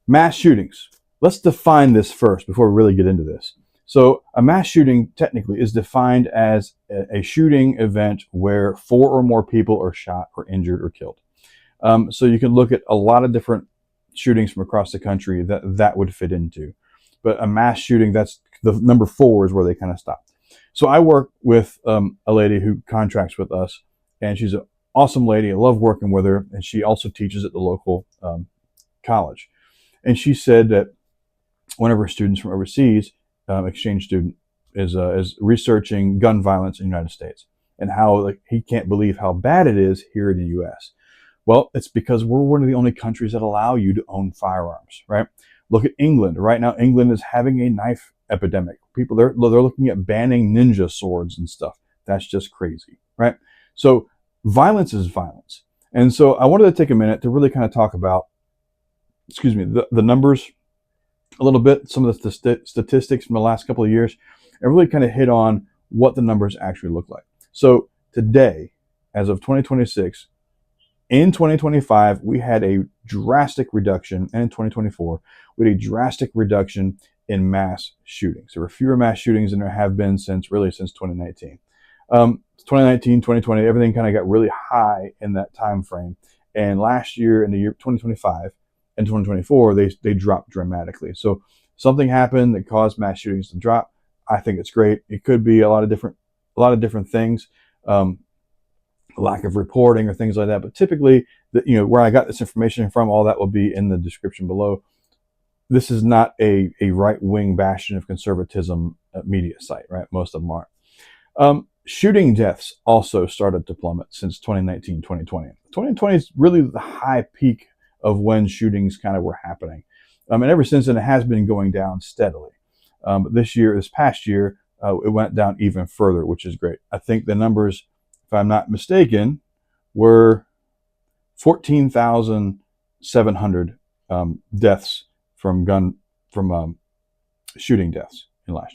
Mass shootings. Let's define this first before we really get into this. So a mass shooting technically is defined as a shooting event where 4 or more people are shot or injured or killed. So you can look at a lot of different shootings from across the country that would fit into. But a mass shooting, that's the number 4 is where they kind of stop. So I work with a lady who contracts with us, and she's an awesome lady. I love working with her, and she also teaches at the local college. And she said that one of her students from overseas, exchange student, is researching gun violence in the United States and how he can't believe how bad it is here in the U.S. Well, it's because we're one of the only countries that allow you to own firearms, right? Look at England. Right now, England is having a knife epidemic. People, they're looking at banning ninja swords and stuff. That's just crazy, right? So violence is violence. And so I wanted to take a minute to really kind of talk about, the numbers a little bit, some of the statistics from the last couple of years, and really kind of hit on what the numbers actually look like. So today, as of 2026, in 2025, we had a drastic reduction, and in 2024, we had a drastic reduction in mass shootings. There were fewer mass shootings than there have been since 2019. 2019, 2020, everything kind of got really high in that time frame. And last year, in the year 2025 and 2024, they dropped dramatically. So something happened that caused mass shootings to drop. I think it's great. It could be a lot of different things. Lack of reporting or things like that. But typically, where I got this information from, all that will be in the description below. This is not a right-wing bastion of conservatism media site, right? Most of them aren't. Shooting deaths also started to plummet since 2019, 2020. 2020 is really the high peak of when shootings kind of were happening. And ever since then, it has been going down steadily. But this past year, it went down even further, which is great. I think the numbers, if I'm not mistaken, were 14,700 deaths from shooting deaths in last year.